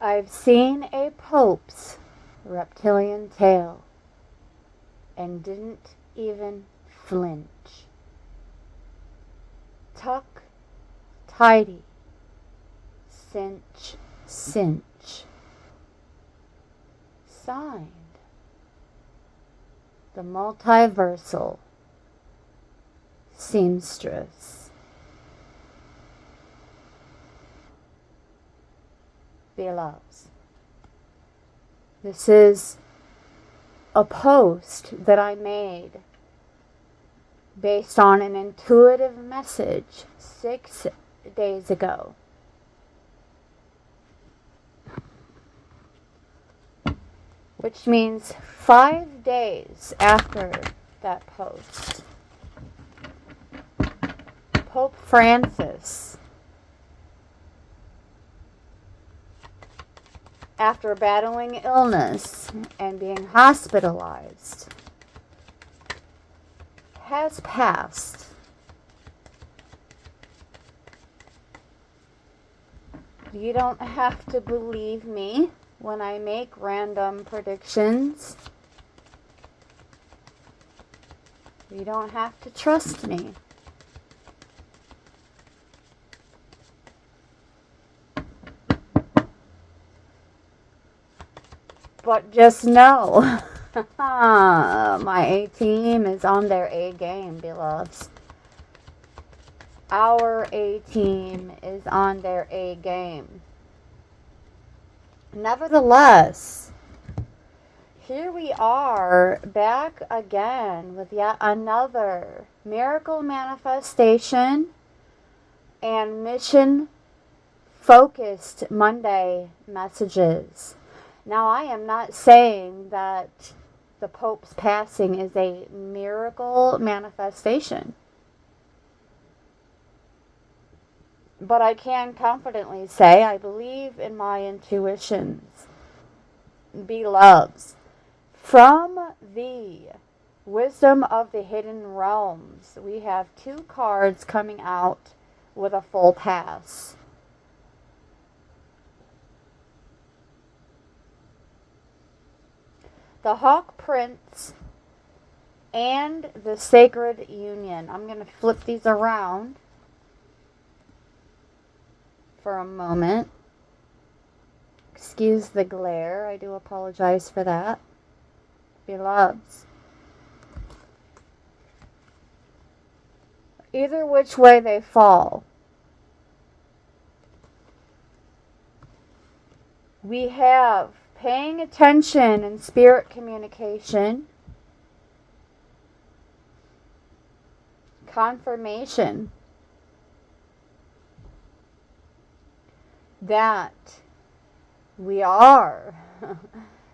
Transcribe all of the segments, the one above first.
I've seen a pope's reptilian tail and didn't even flinch. Tuck, tidy, cinch, cinch. Signed, the multiversal seamstress. Beloveds, this is a post that I made based on an intuitive message 6 days ago. Which means 5 days after that post, Pope Francis, after battling illness and being hospitalized, has passed. You don't have to believe me when I make random predictions. You don't have to trust me. But just know, my A team is on their A game, beloveds. Our A team is on their A game. Nevertheless, here we are back again with yet another miracle manifestation and mission focused Monday messages. Now, I am not saying that the Pope's passing is a miracle manifestation, but I can confidently say I believe in my intuitions. Beloveds, from the Wisdom of the Hidden Realms, we have 2 cards coming out with a full pass. The Hawk Prince and the Sacred Union. I'm going to flip these around for a moment. Excuse the glare. I do apologize for that. Beloveds, either which way they fall, we have paying attention in spirit communication, confirmation that we are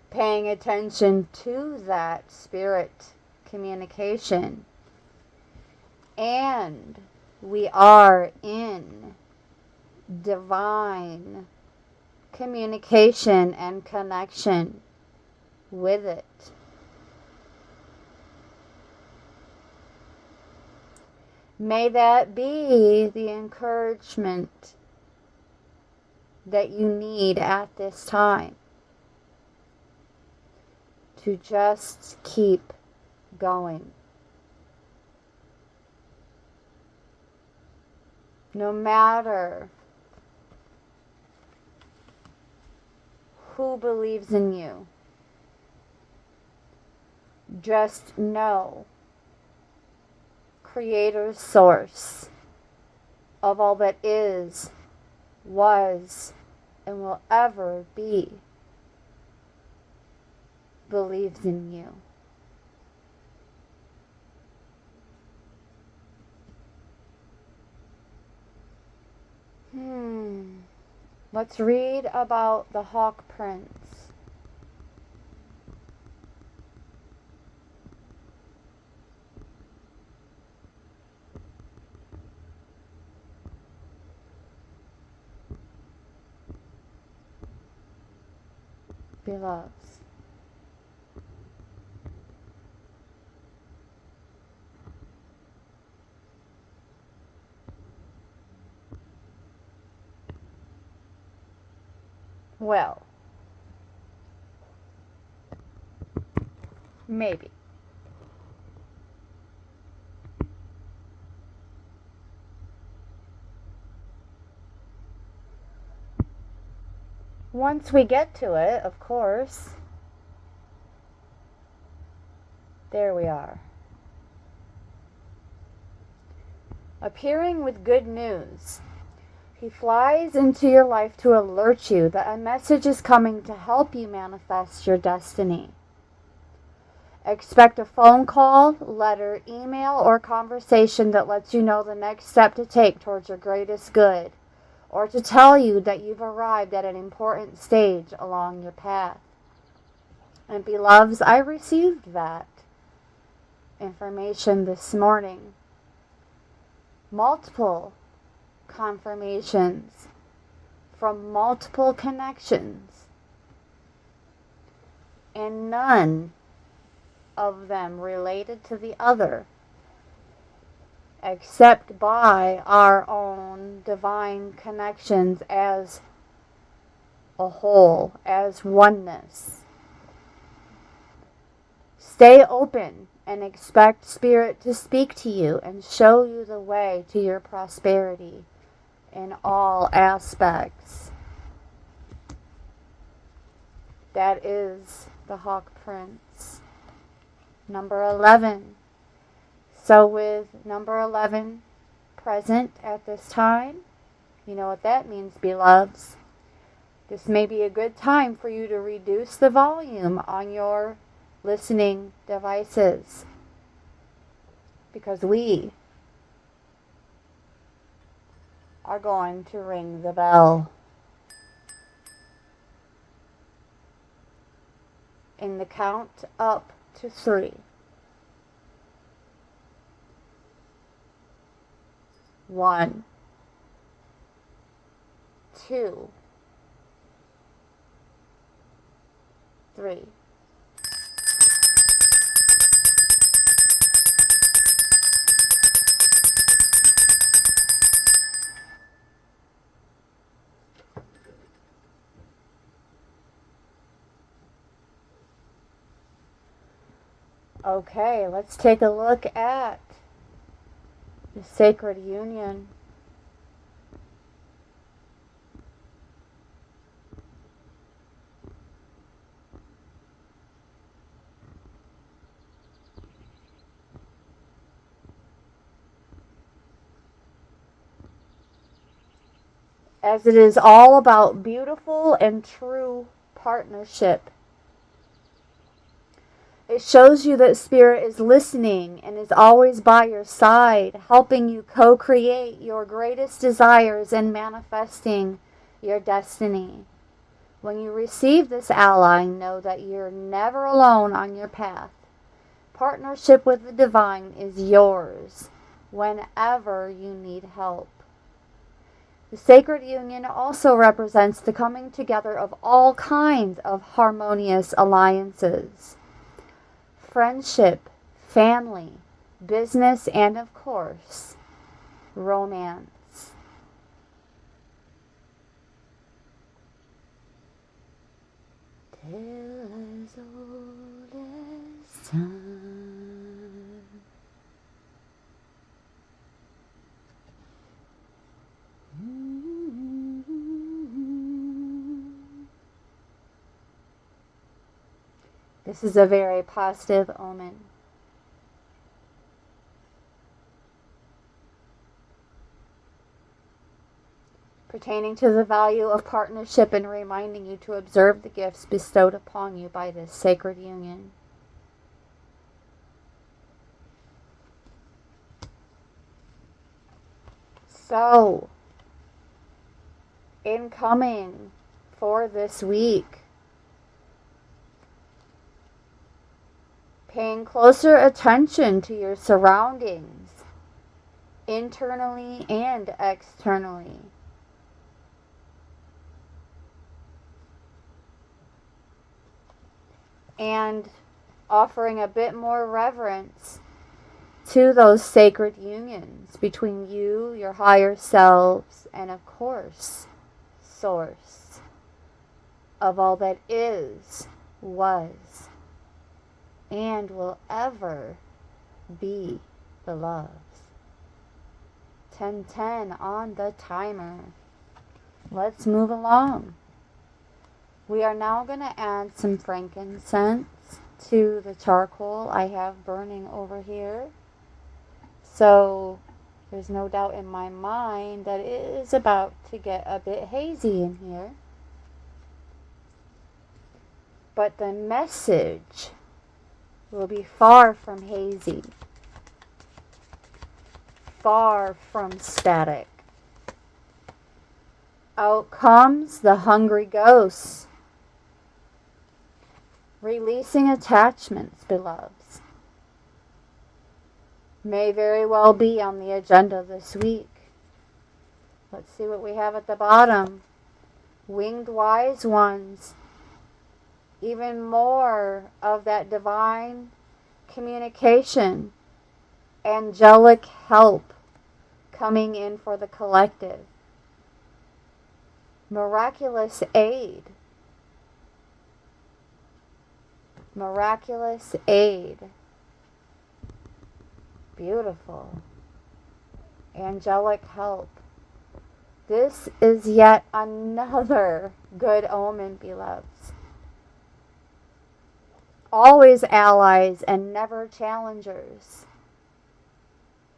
paying attention to that spirit communication, and we are in divine communication and connection with it. May that be the encouragement that you need at this time, to just keep going. No matter who believes in you, just know Creator's source of all that is, was, and will ever be believes in you. Let's read about the Hawk Prince. Beloveds, Well, maybe. Once we get to it, of course. There we are. Appearing with good news. He flies into your life to alert you that a message is coming to help you manifest your destiny. Expect a phone call, letter, email, or conversation that lets you know the next step to take towards your greatest good, or to tell you that you've arrived at an important stage along your path. And beloveds, I received that information this morning. Multiple confirmations from multiple connections, and none of them related to the other, except by our own divine connections as a whole, as oneness. Stay open and expect Spirit to speak to you and show you the way to your prosperity in all aspects. That is the Hawk Prince. Number 11. So with number 11 present at this time, you know what that means, beloveds. This may be a good time for you to reduce the volume on your listening devices, because we are going to ring the bell. In the count up to 3. 1, 2, 3. Okay, let's take a look at the sacred union. As it is all about beautiful and true partnership. It shows you that Spirit is listening and is always by your side, helping you co-create your greatest desires and manifesting your destiny. When you receive this ally, know that you're never alone on your path. Partnership with the divine is yours whenever you need help. The sacred union also represents the coming together of all kinds of harmonious alliances. Friendship, family, business, and of course, romance. Till as old as time. This is a very positive omen. Pertaining to the value of partnership and reminding you to observe the gifts bestowed upon you by this sacred union. So, incoming for this week, paying closer attention to your surroundings, internally and externally. And offering a bit more reverence to those sacred unions between you, your higher selves, and of course, Source. of all that is, was, and will ever be, beloveds. 10:10 on the timer. Let's move along. We are now going to add some frankincense to the charcoal I have burning over here. So there's no doubt in my mind that it is about to get a bit hazy in here. But the message will be far from hazy, far from static. Out comes the hungry ghost, releasing attachments, beloveds. May very well be on the agenda this week. Let's see what we have at the bottom. Winged wise ones. Even more of that divine communication, angelic help coming in for the collective. Miraculous aid. Miraculous aid. Beautiful. Angelic help. This is yet another good omen, beloveds. Always allies and never challengers.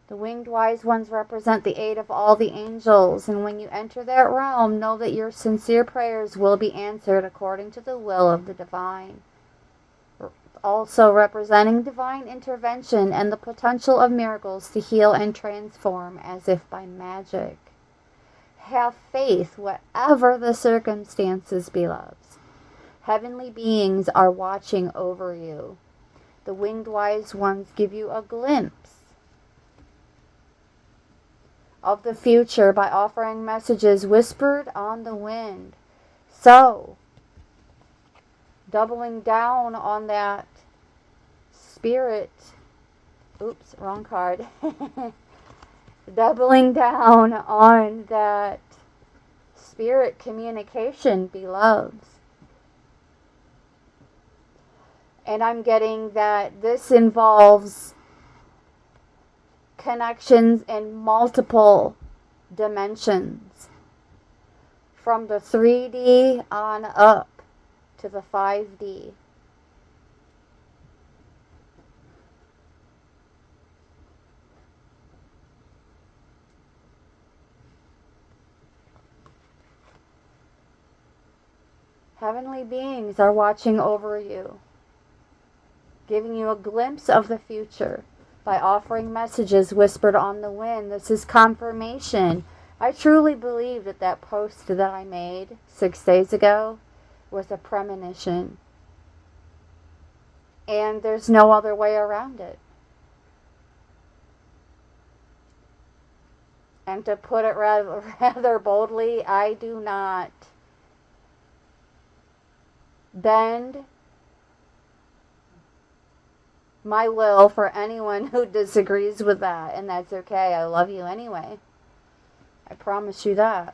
The winged wise ones represent the aid of all the angels, and when you enter that realm, know that your sincere prayers will be answered according to the will of the divine. Also representing divine intervention and the potential of miracles to heal and transform as if by magic. Have faith, whatever the circumstances, beloveds. Heavenly beings are watching over you. The winged wise ones give you a glimpse of the future by offering messages whispered on the wind. So, doubling down on that spirit, oops, wrong card. Doubling down on that spirit communication, beloveds. And I'm getting that this involves connections in multiple dimensions. From the 3D on up to the 5D. Heavenly beings are watching over you, giving you a glimpse of the future by offering messages whispered on the wind. This is confirmation. I truly believe that that post that I made 6 days ago was a premonition. And there's no other way around it. And to put it rather boldly, I do not bend my will for anyone who disagrees with that, and that's okay. I love you anyway. I promise you that.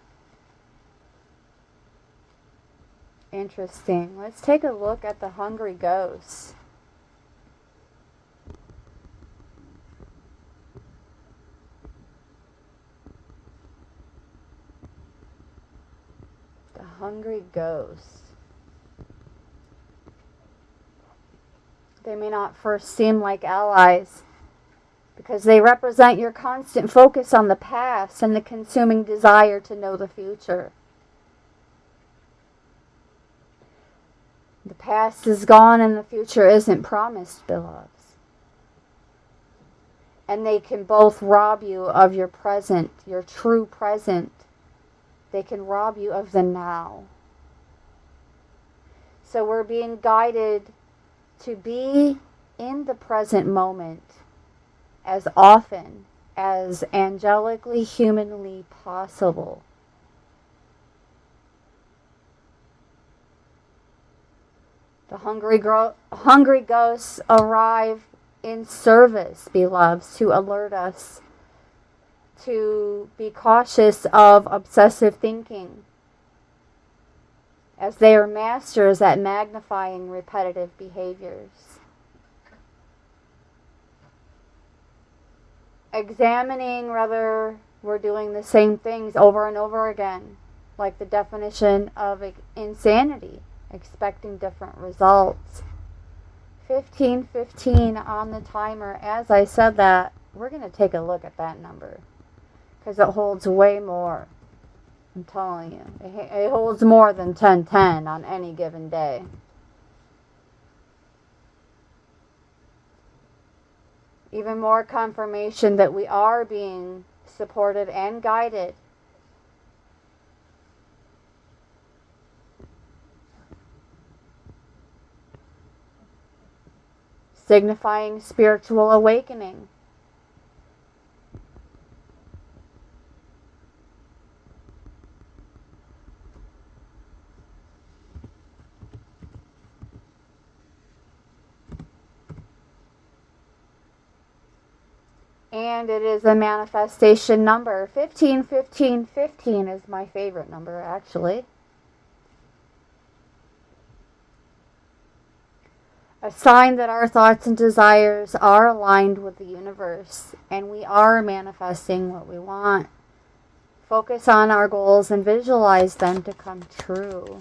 Interesting. Let's take a look at the hungry ghosts. The hungry ghosts. They may not first seem like allies because they represent your constant focus on the past and the consuming desire to know the future. The past is gone and the future isn't promised, beloveds. And they can both rob you of your present, your true present. They can rob you of the now. So we're being guided to be in the present moment as often as angelically, humanly possible. The hungry ghosts arrive in service, beloveds, to alert us to be cautious of obsessive thinking as they are masters at magnifying repetitive behaviors. Examining whether we're doing the same things over and over again, like the definition of insanity, expecting different results. 15:15 on the timer. As I said that, we're going to take a look at that number because it holds way more. I'm telling you, it holds more than 10:10 on any given day. Even more confirmation that we are being supported and guided. Signifying spiritual awakening. And it is a manifestation number. 15:15:15 is my favorite number, actually. A sign that our thoughts and desires are aligned with the universe and we are manifesting what we want. Focus on our goals and visualize them to come true.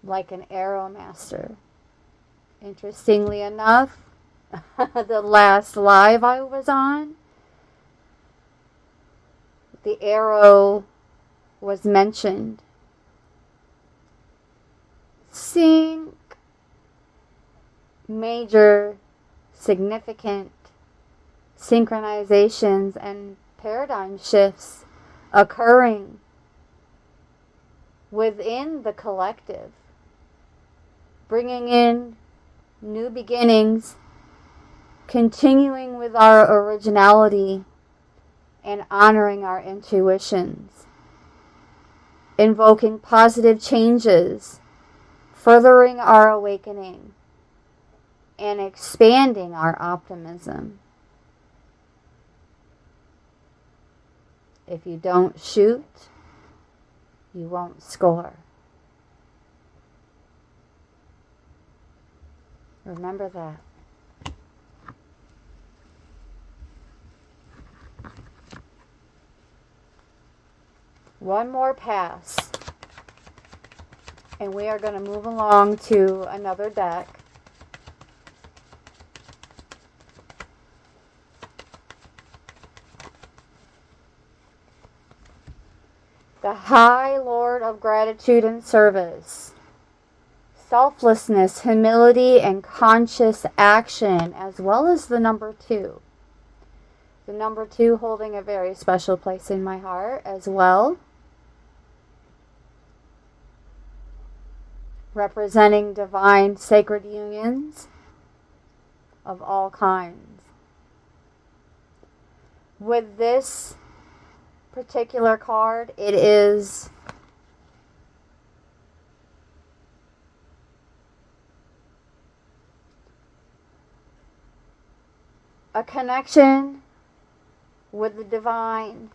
Like an arrow master. Interestingly enough, the last live I was on, the arrow was mentioned. Seeing major, significant synchronizations and paradigm shifts occurring within the collective, bringing in new beginnings, continuing with our originality, and honoring our intuitions, invoking positive changes, furthering our awakening, and expanding our optimism. If you don't shoot, you won't score. Remember that. One more pass. And we are going to move along to another deck. The High Lord of Gratitude and Service. Selflessness, humility, and conscious action, as well as the number 2. The number 2 holding a very special place in my heart as well. Representing divine sacred unions of all kinds. With this particular card, it is a connection with the divine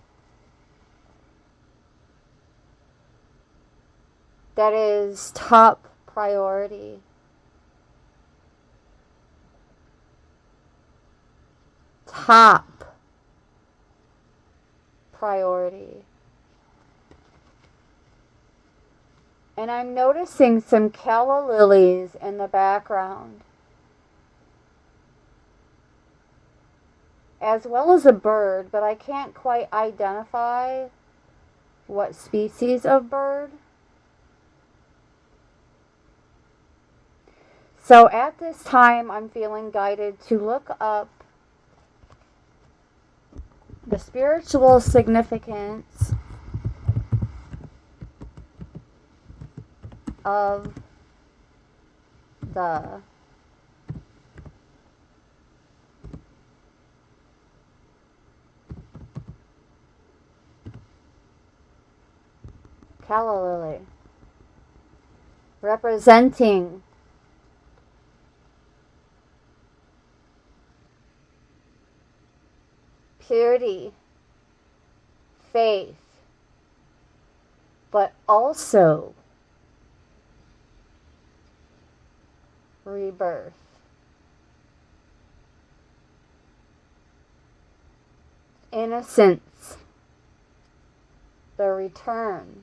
that is top priority. Top priority. And I'm noticing some calla lilies in the background, as well as a bird, but I can't quite identify what species of bird. So at this time, I'm feeling guided to look up the spiritual significance of the calla lily, representing purity, faith, but also rebirth. Innocence, the return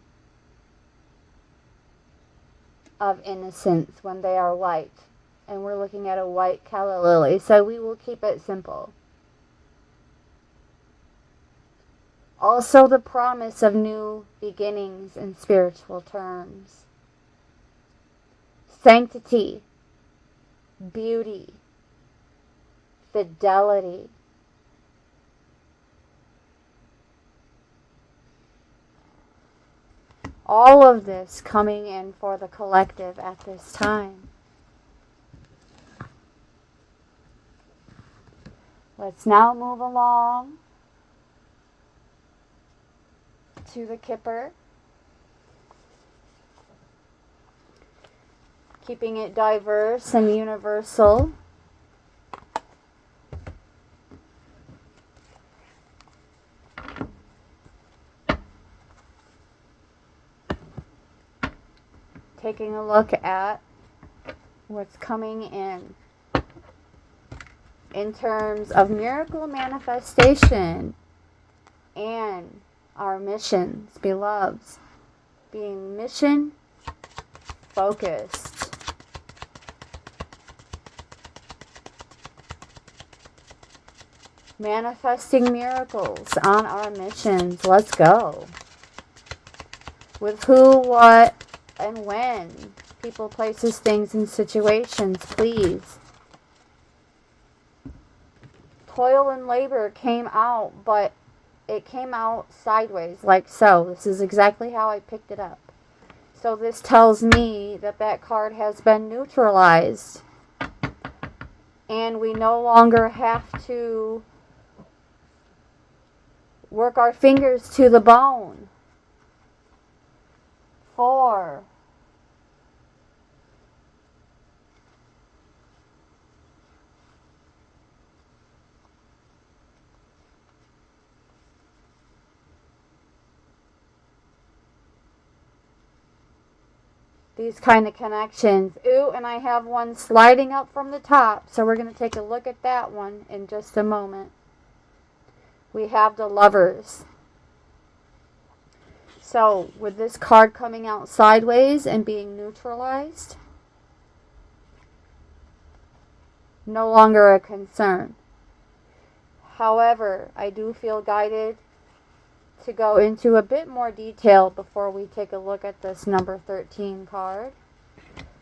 of innocence when they are white. And we're looking at a white calla lily, so we will keep it simple. Also the promise of new beginnings in spiritual terms. Sanctity, beauty, fidelity. All of this coming in for the collective at this time. Let's now move along to the Kipper. Keeping it diverse and universal. Taking a look at what's coming in terms of miracle manifestation and our missions, beloveds, being mission focused. Manifesting miracles on our missions. Let's go. With who, what, and when people, places, things, and situations, please. Toil and labor came out, but it came out sideways, like so. This is exactly how I picked it up. So this tells me that that card has been neutralized. And we no longer have to work our fingers to the bone. 4. These kind of connections. Ooh, and I have one sliding up from the top, so we're going to take a look at that one in just a moment. We have the Lovers. So, with this card coming out sideways and being neutralized, no longer a concern. However, I do feel guided to go into a bit more detail before we take a look at this number 13 card.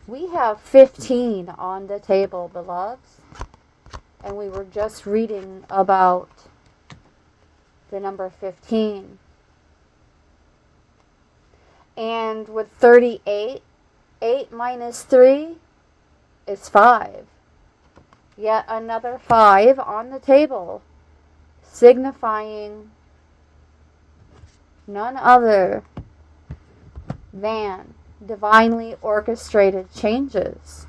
We have 15 on the table, beloveds. And we were just reading about the number 15. And with 38, 8 minus 3 is 5. Yet another 5 on the table, signifying none other than divinely orchestrated changes.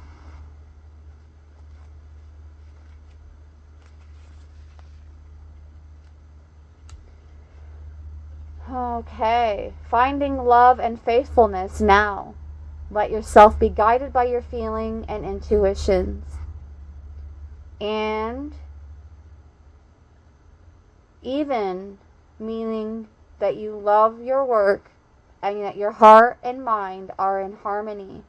Okay, finding love and faithfulness now. Let yourself be guided by your feeling and intuitions. And even meaning that you love your work and that your heart and mind are in harmony.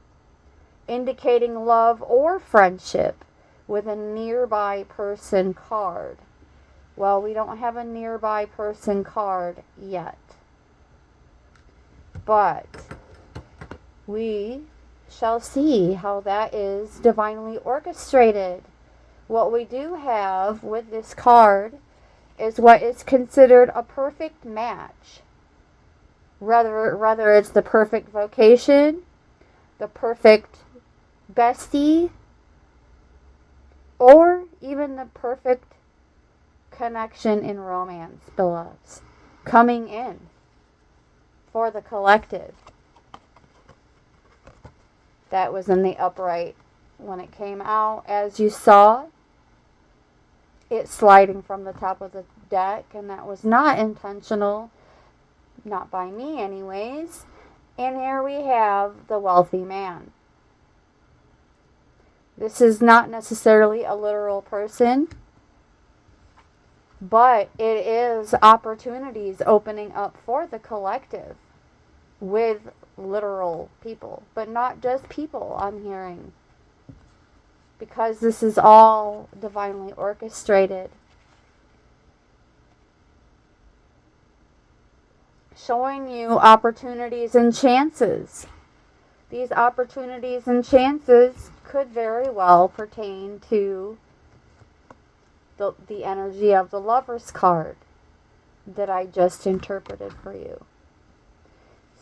Indicating love or friendship with a nearby person card. Well, we don't have a nearby person card yet. But we shall see how that is divinely orchestrated. What we do have with this card is what is considered a perfect match. Whether it's the perfect vocation, the perfect bestie, or even the perfect connection in romance, beloveds, coming in for the collective. That was in the upright when it came out. As you saw, it sliding from the top of the deck, and that was not intentional, not by me anyways. And here we have the wealthy man. This is not necessarily a literal person, but it is opportunities opening up for the collective with literal people, but not just people, I'm hearing. Because this is all divinely orchestrated. Showing you opportunities and chances. These opportunities and chances could very well pertain to the energy of the Lover's card that I just interpreted for you.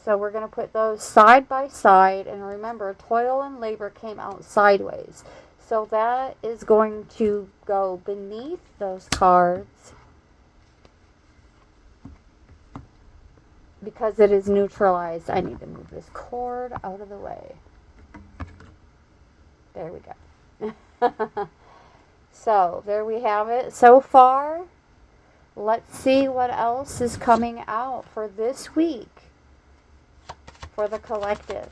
So we're going to put those side by side, and remember, toil and labor came out sideways. So that is going to go beneath those cards because it is neutralized. I need to move this cord out of the way. There we go. So there we have it. So far, let's see what else is coming out for this week for the collective.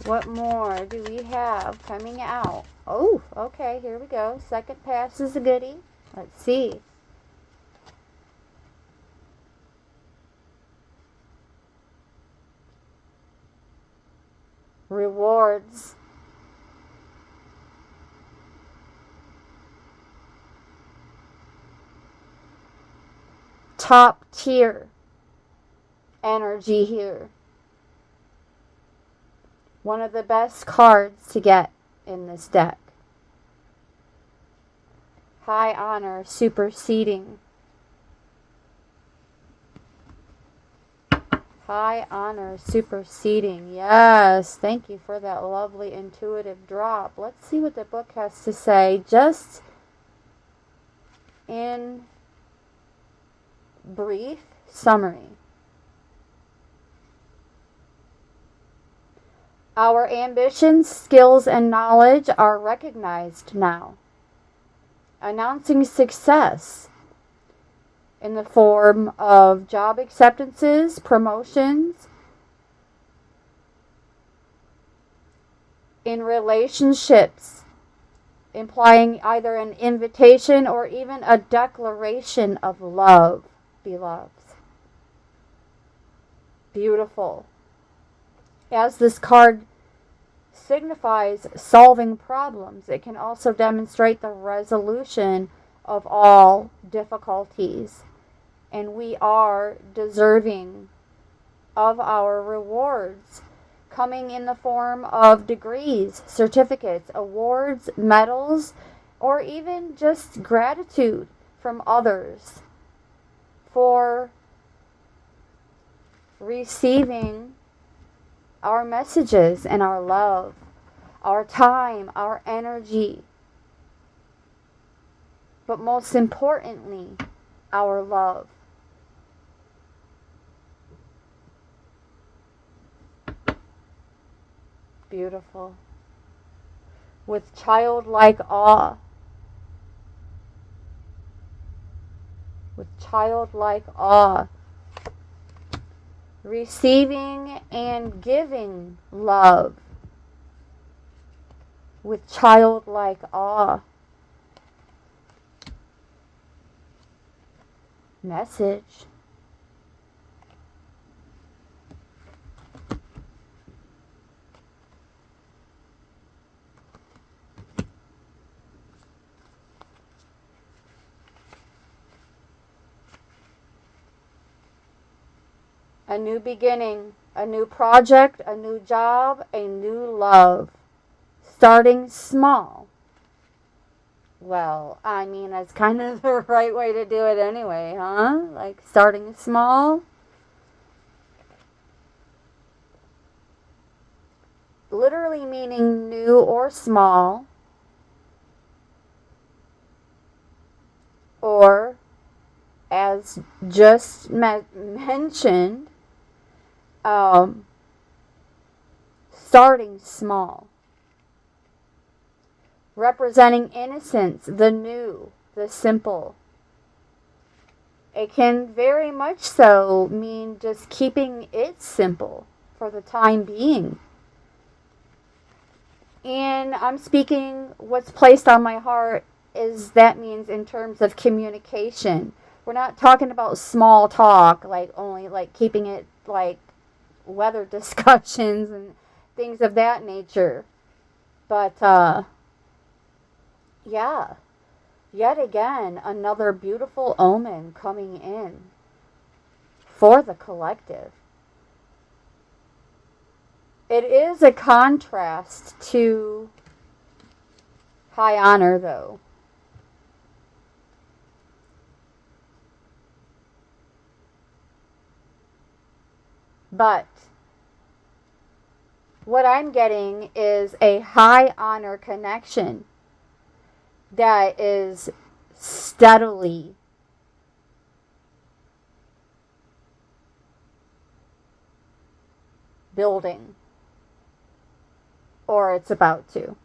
What more do we have coming out? Oh, okay, here we go. Second pass is a goodie. Let's see. Rewards. Top tier energy here. One of the best cards to get in this deck. High honor superseding. High honor superseding. Yes, thank you for that lovely intuitive drop. Let's see what the book has to say just in brief summary. Our ambitions, skills, and knowledge are recognized now, announcing success in the form of job acceptances, promotions, in relationships, implying either an invitation or even a declaration of love, beloveds. Beautiful. As this card signifies solving problems, it can also demonstrate the resolution of all difficulties. And we are deserving of our rewards, coming in the form of degrees, certificates, awards, medals, or even just gratitude from others for receiving our messages and our love, our time, our energy, but most importantly, our love. Beautiful. With childlike awe. With childlike awe. Receiving and giving love. With childlike awe. Message. A new beginning, a new project, a new job, a new love. Starting small. Well, I mean, that's kind of the right way to do it anyway, huh? Like starting small. Literally meaning new or small. Or, as just mentioned, starting small. representing innocence, the new, the simple. It can very much so mean just keeping it simple for the time being. And I'm speaking what's placed on my heart is that means in terms of communication. We're not talking about small talk, like only like keeping it like weather discussions and things of that nature. But yeah, yet again, another beautiful omen coming in for the collective. It is a contrast to high honor, though. But what I'm getting is a high honor connection that is steadily building, or it's about to.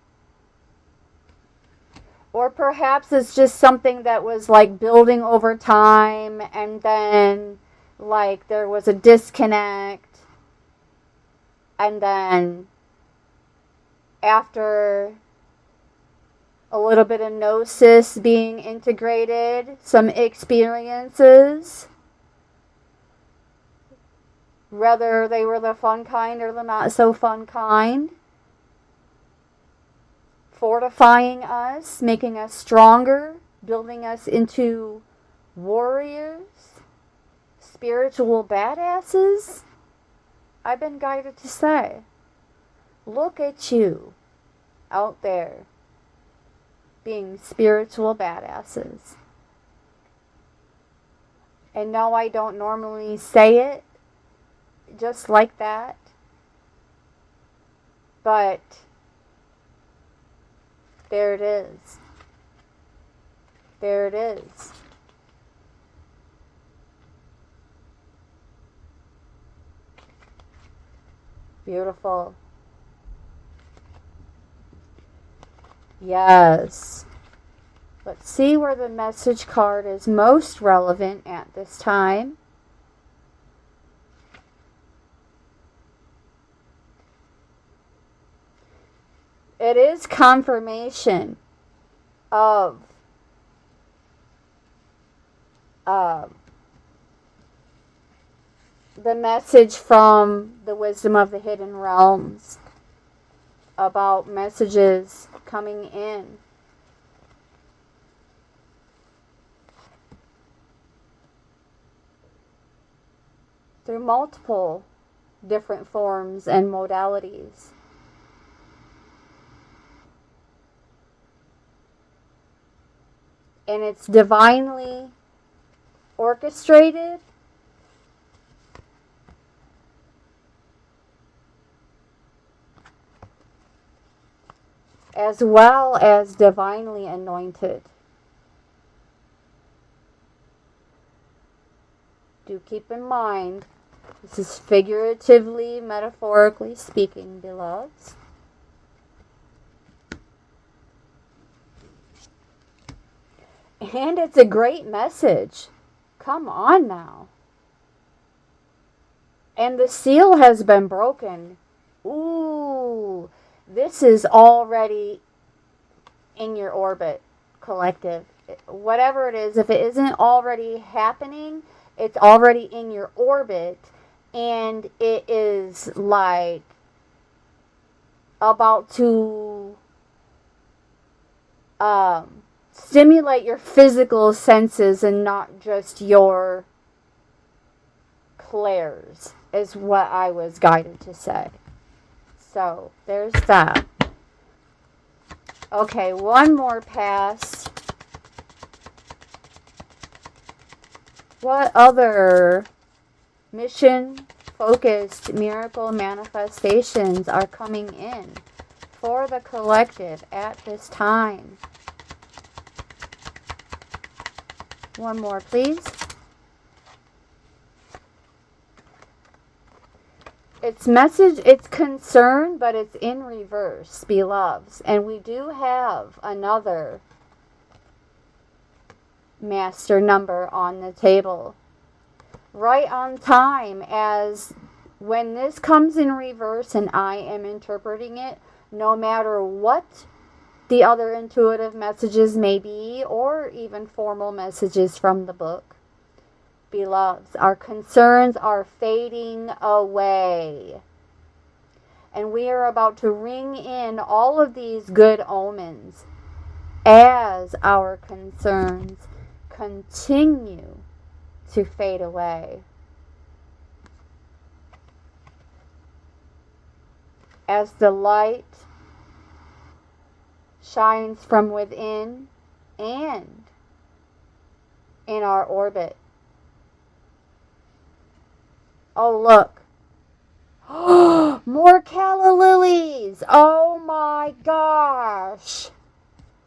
Or perhaps it's just something that was like building over time and then like there was a disconnect, and then after a little bit of gnosis being integrated, some experiences, whether they were the fun kind or the not so fun kind, fortifying us, making us stronger, building us into warriors, spiritual badasses. I've been guided to say, look at you out there being spiritual badasses. And no, I don't normally say it just like that, but there it is. There it is. Beautiful. Yes. Let's see where the message card is most relevant at this time. It is confirmation of the message from the wisdom of the hidden realms about messages coming in. Through multiple different forms and modalities. And it's divinely orchestrated, as well as divinely anointed. Do keep in mind, this is figuratively, metaphorically speaking, beloveds. And it's a great message. Come on now. And the seal has been broken. Ooh, this is already in your orbit, collective. Whatever it is, if it isn't already happening, it's already in your orbit. And it is like about to stimulate your physical senses and not just your clairs, is what I was guided to say. So, there's that. Okay, one more pass. What other mission-focused miracle manifestations are coming in for the collective at this time? One more, please. it's concern, but it's in reverse, beloveds. And we do have another master number on the table. Right on time, as when this comes in reverse and I am interpreting it, no matter what the other intuitive messages may be, or even formal messages from the book, beloveds, our concerns are fading away. And we are about to ring in all of these good omens as our concerns continue to fade away. As the light shines from within and in our orbit. Oh, look. More calla lilies. Oh my gosh.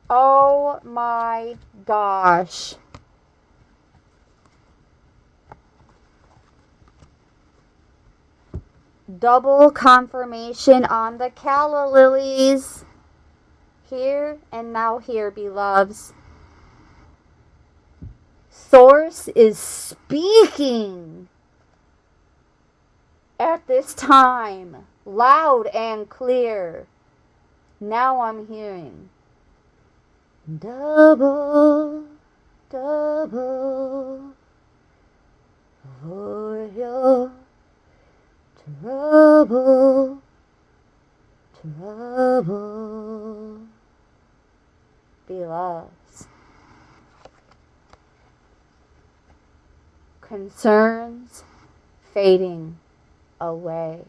Oh my gosh. Double confirmation on the calla lilies. Here and now here, beloveds. Source is speaking at this time, loud and clear. Now I'm hearing double, double for your trouble, trouble, beloveds. Concerns fading away.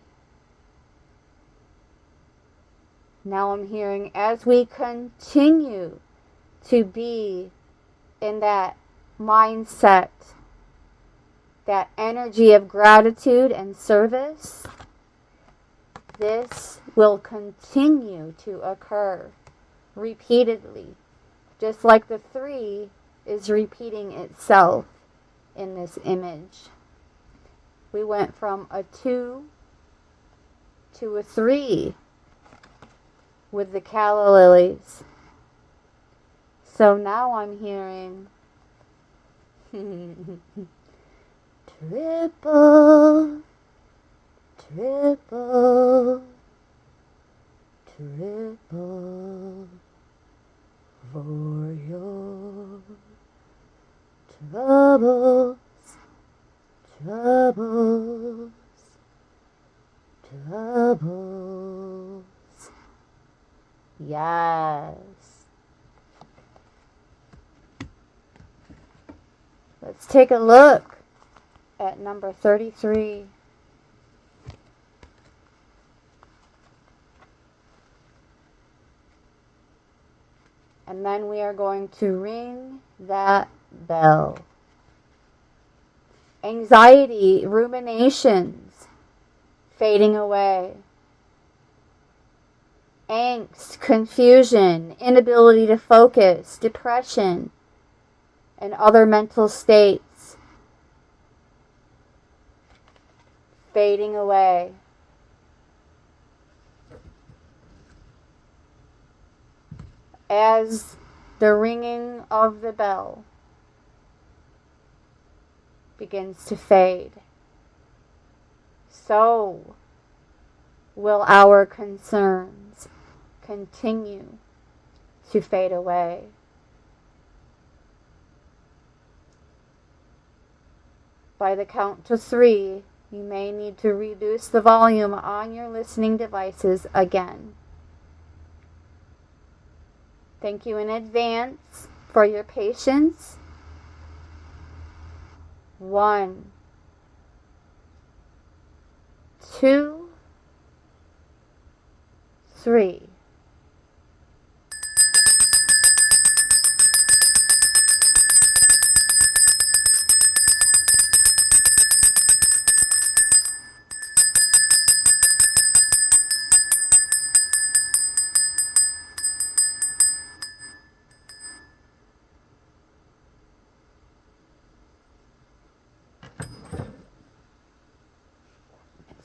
Now I'm hearing, as we continue to be in that mindset, that energy of gratitude and service, this will continue to occur repeatedly, just like the 3 is repeating itself in this image. We went from a 2 to a 3 with the calla lilies. So now I'm hearing triple, triple, triple for your troubles, troubles, troubles. Yes. Let's take a look at number 33. And then we are going to ring that bell. Anxiety, ruminations, fading away. Angst, confusion, inability to focus, depression, and other mental states, fading away. As the ringing of the bell begins to fade, so will our concerns continue to fade away. By the count to 3, you may need to reduce the volume on your listening devices again. Thank you in advance for your patience. 1, 2, 3.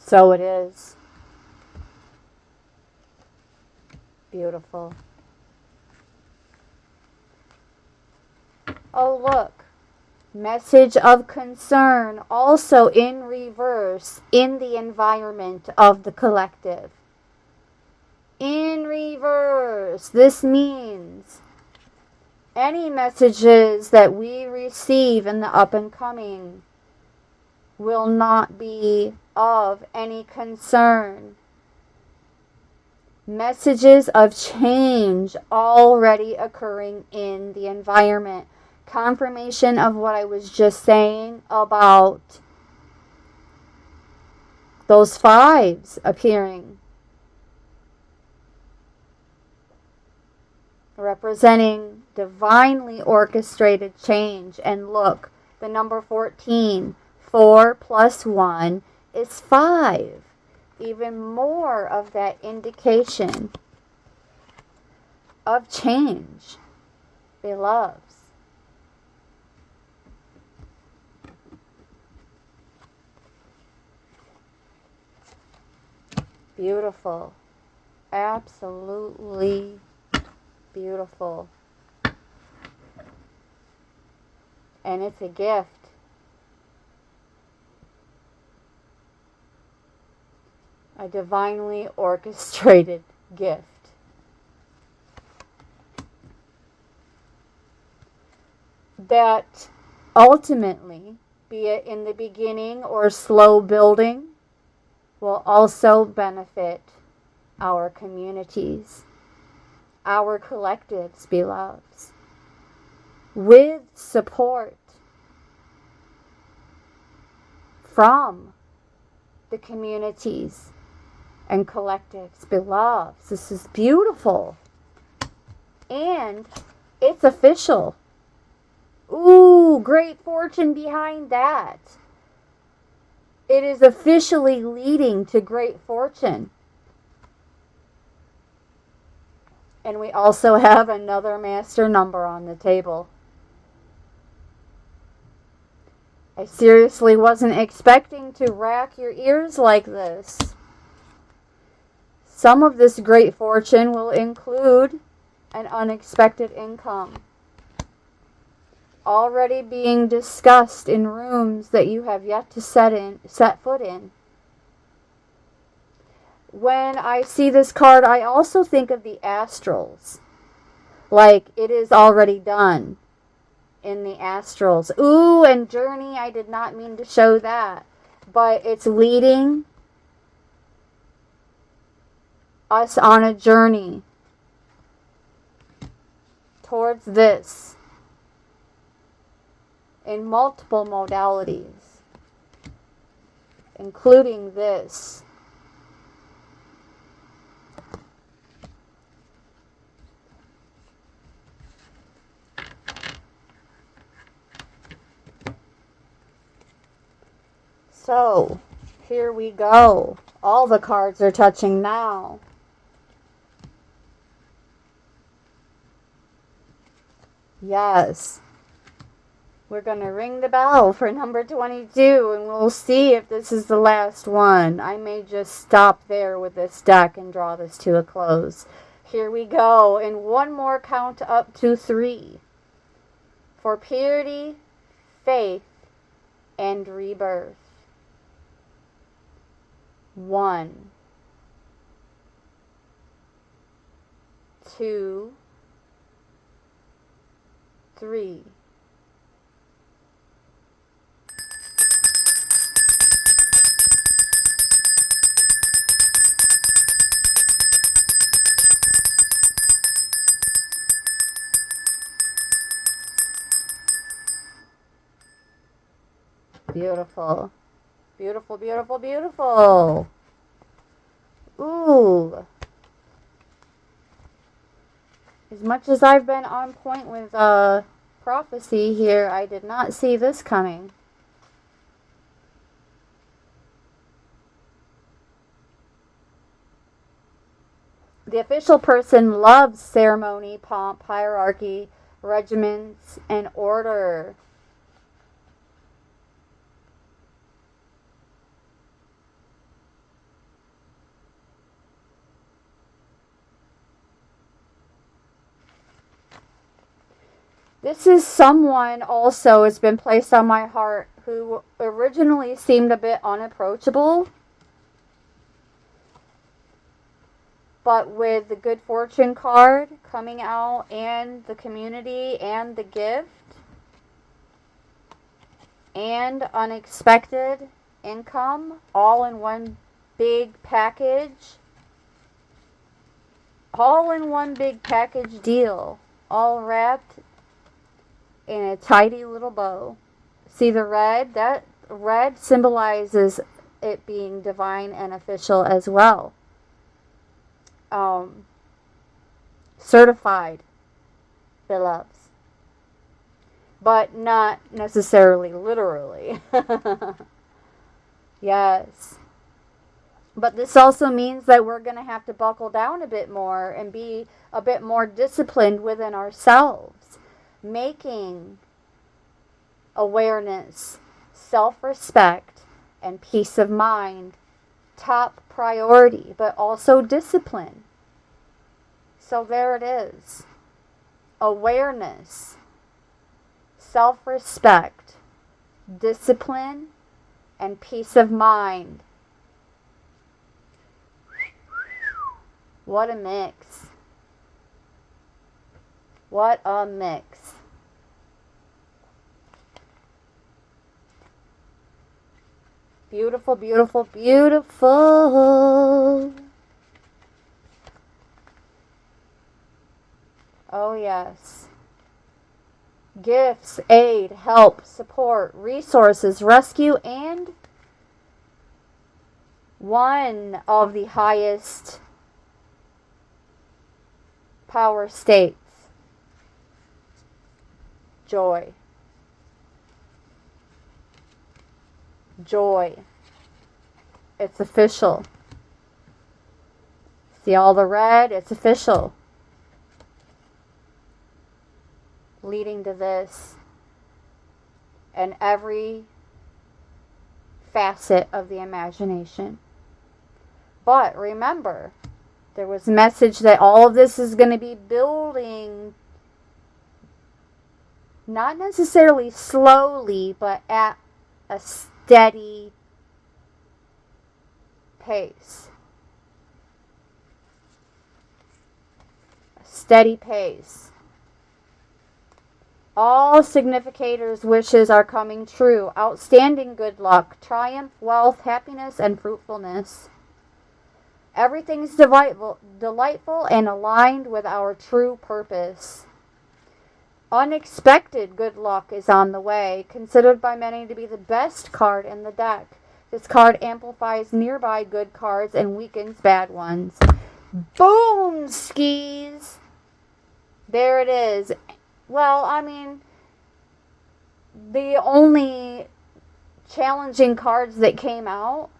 So it is. Beautiful. Oh, look. Message of concern also in reverse in the environment of the collective. In reverse. This means any messages that we receive in the up and coming will not be of any concern. Messages of change already occurring in the environment. Confirmation of what I was just saying about those fives appearing, representing divinely orchestrated change. And look, the number 14, 4 plus 1 is 5. Even more of that indication of change, beloveds. Beautiful. Absolutely beautiful. And it's a gift. A divinely orchestrated gift. That ultimately, be it in the beginning or slow building, will also benefit our communities, our collectives, beloveds, with support from the communities and collectives, beloveds. This is beautiful. And it's official. Ooh, great fortune behind that. It is officially leading to great fortune. And we also have another master number on the table. I seriously wasn't expecting to rack your ears like this. Some of this great fortune will include an unexpected income. Already being discussed in rooms that you have yet to set foot in. When I see this card, I also think of the astrals. Like it is already done in the astrals. Ooh, and journey, I did not mean to show that. But it's leading us on a journey towards this in multiple modalities, including this. So, here we go. All the cards are touching now. Yes. We're going to ring the bell for number 22, and we'll see if this is the last one. I may just stop there with this deck and draw this to a close. Here we go, and one more count up to 3. For purity, faith, and rebirth. 1, 2, 3. Beautiful. Beautiful, beautiful, beautiful. Ooh. As much as I've been on point with prophecy here, I did not see this coming. The official person loves ceremony, pomp, hierarchy, regiments, and order. This is someone also has been placed on my heart who originally seemed a bit unapproachable. But with the good fortune card coming out and the community and the gift and unexpected income all in one big package, all in one big package deal, all wrapped in a tidy little bow. See the red? That red symbolizes it being divine and official as well. Certified, beloveds. But not necessarily literally. Yes. But this also means that we're going to have to buckle down a bit more and be a bit more disciplined within ourselves. Making awareness, self-respect, and peace of mind top priority, but also discipline. So there it is. Awareness, self-respect, discipline, and peace of mind. What a mix. What a mix. Beautiful, beautiful, beautiful. Oh, yes. Gifts, aid, help, support, resources, rescue, and one of the highest power states. Joy. Joy. It's official. See all the red? It's official. Leading to this and every facet of the imagination. But remember, there was a message that all of this is going to be building, not necessarily slowly, but at a steady pace. A steady pace. All significators' wishes are coming true. Outstanding good luck, triumph, wealth, happiness, and fruitfulness. Everything's delightful and aligned with our true purpose. Unexpected good luck is on the way, considered by many to be the best card in the deck. This card amplifies nearby good cards and weakens bad ones. Boom, skis! There it is. Well, I mean, the only challenging cards that came out,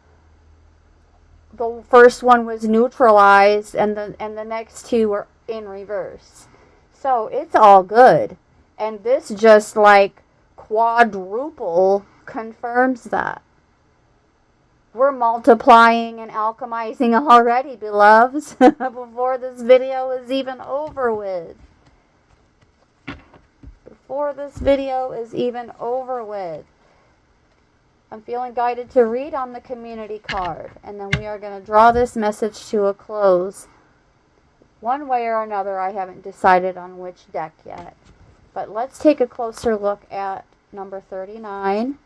the first one was neutralized, and the next two were in reverse. So it's all good. And this just like quadruple confirms that. We're multiplying and alchemizing already, beloveds, before this video is even over with. Before this video is even over with. I'm feeling guided to read on the community card. And then we are going to draw this message to a close. One way or another, I haven't decided on which deck yet. But let's take a closer look at number 39.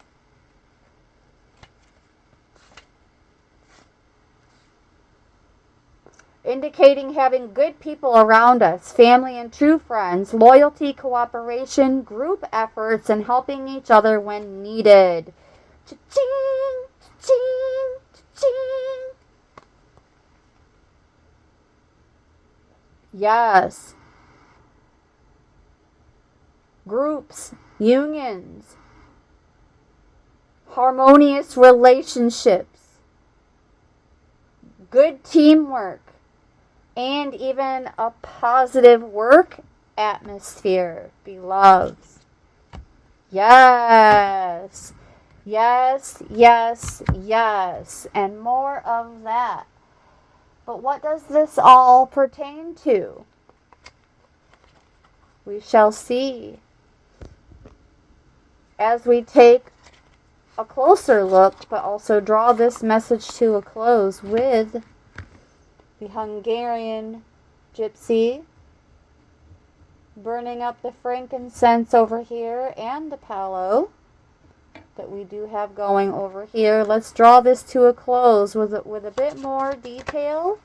Indicating having good people around us, family and true friends, loyalty, cooperation, group efforts, and helping each other when needed. Cha-ching, cha-ching, cha-ching. Yes. Groups, unions, harmonious relationships, good teamwork, and even a positive work atmosphere, beloveds. Yes. Yes, yes, yes. And more of that. But what does this all pertain to? We shall see. as we take a closer look, but also draw this message to a close with the Hungarian gypsy burning up the frankincense over here and the palo that we do have going over here. Let's draw this to a close with a bit more detail.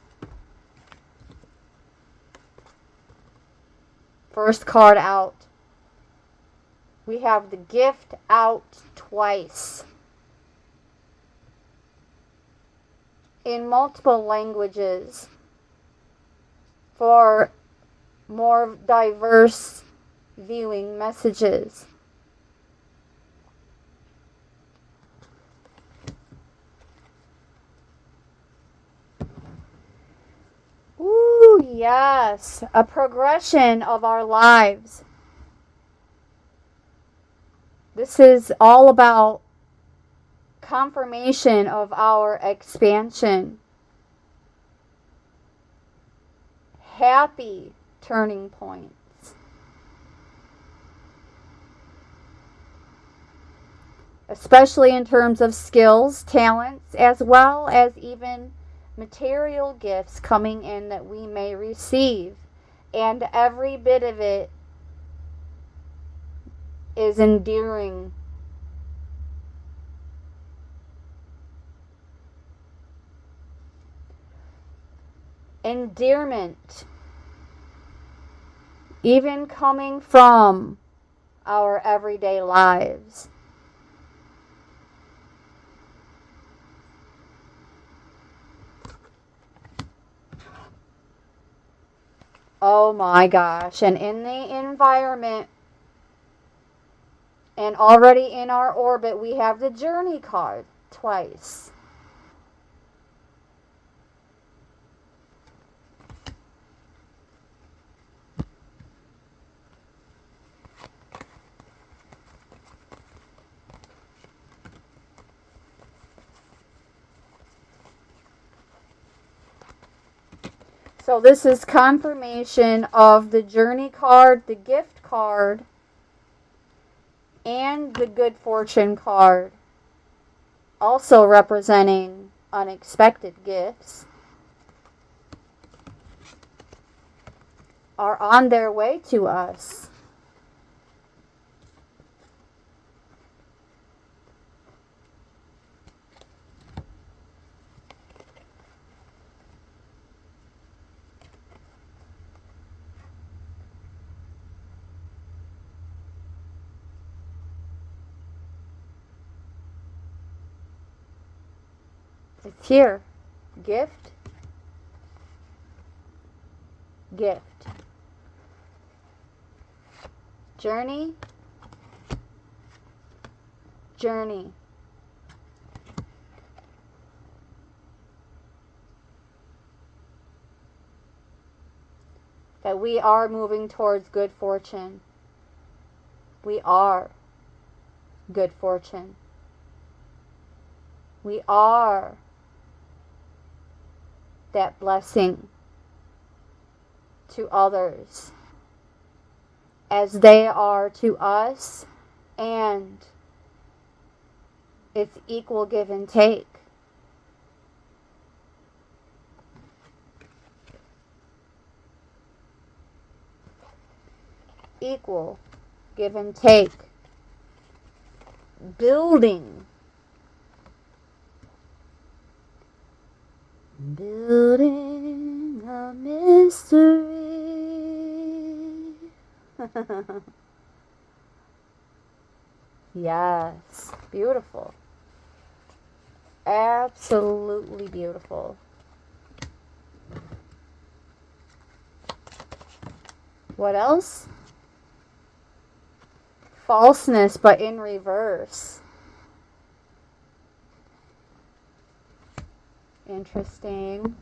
First card out. We have the gift out twice. In multiple languages for more diverse viewing messages. Ooh, yes, a progression of our lives. This is all about confirmation of our expansion. Happy turning points. Especially in terms of skills, talents, as well as even material gifts coming in that we may receive. And every bit of it is endearing. Endearment. Even coming from our everyday lives. Oh my gosh. And in the environment and already in our orbit, we have the Journey card twice. So this is confirmation of the Journey card, the gift card, and the Good Fortune card. Also representing unexpected gifts. Are on their way to us. It's here. Gift. Gift. Journey. Journey. That we are moving towards good fortune. We are good fortune. We are that blessing to others as they are to us, and it's equal give and take. Equal give and take. Building a mystery. Yes, beautiful. Absolutely beautiful. What else? Falseness, but in reverse. Interesting.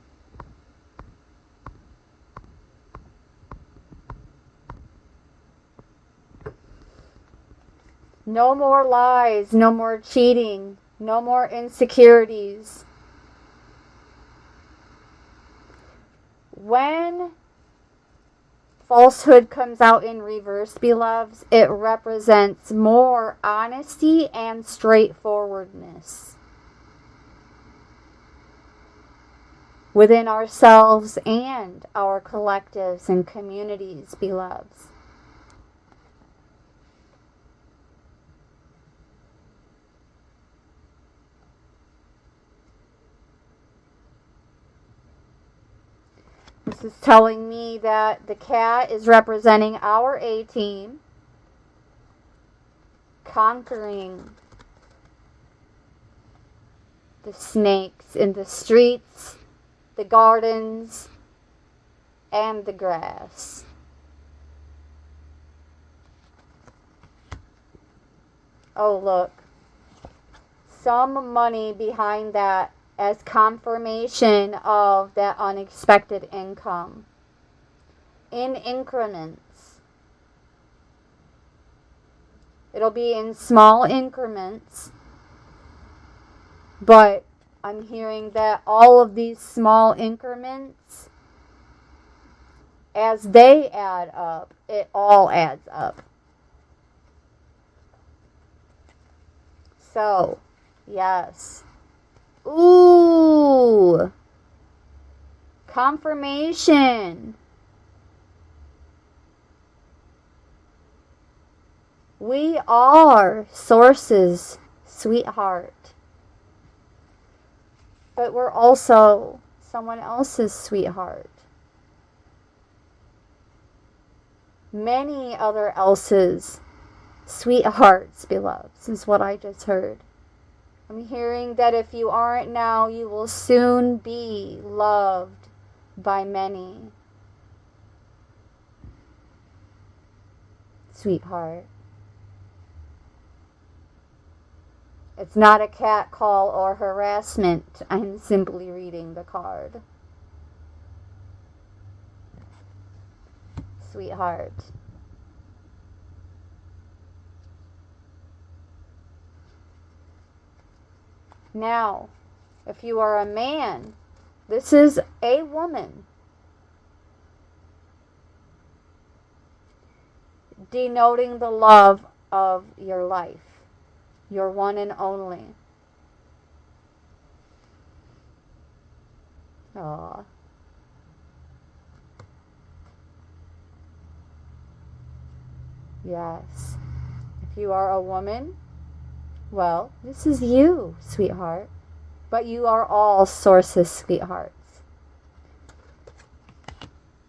No more lies, no more cheating, no more insecurities. When falsehood comes out in reverse, beloveds. It represents more honesty and straightforwardness within ourselves and our collectives and communities, beloveds. This is telling me that the cat is representing our A-team, conquering the snakes in the streets, the gardens, and the grass. Oh, look. Some money behind that as confirmation of that unexpected income in increments. It'll be in small increments, but I'm hearing that all of these small increments, as they add up, it all adds up. So, yes. Ooh. Confirmation. We are Source's sweetheart. But we're also someone else's sweetheart. Many other else's sweethearts, beloveds, is what I just heard. I'm hearing that if you aren't now, you will soon be loved by many. Sweetheart. It's not a catcall or harassment. I'm simply reading the card. Sweetheart. Now, if you are a man, this is a woman. Denoting the love of your life. Your one and only. Aww. Yes. If you are a woman, well, this is you, sweetheart. But you are all Source's sweethearts.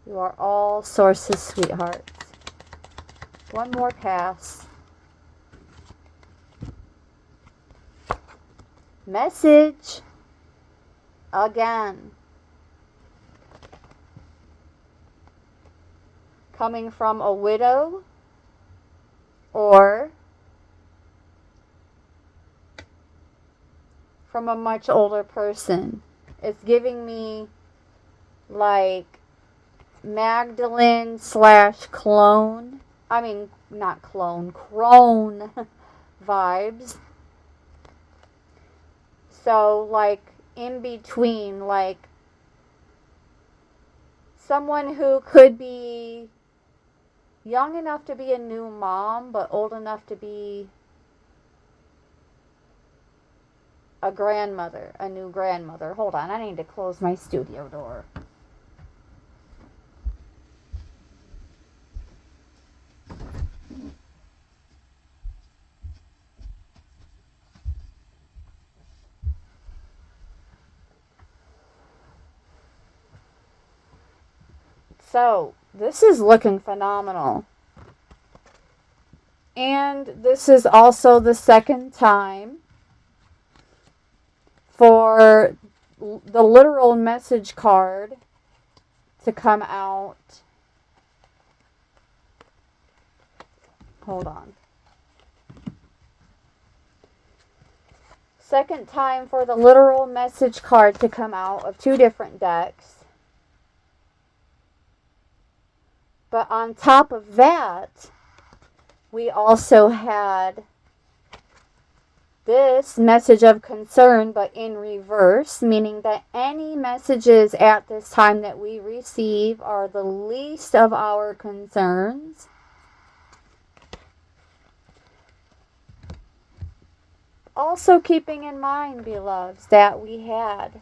You are all Source's sweethearts. One more pass. Message. Again. Coming from a widow or from a much older person. It's giving me like Magdalene / clone. I mean, not clone, crone vibes. So, like, in between, like, someone who could be young enough to be a new mom, but old enough to be a grandmother, a new grandmother. Hold on, I need to close my studio door. So, this is looking phenomenal. And this is also the second time for the literal message card to come out. Hold on. Second time for the literal message card to come out of two different decks. But on top of that, we also had this message of concern, but in reverse, meaning that any messages at this time that we receive are the least of our concerns. Also keeping in mind, beloveds, that we had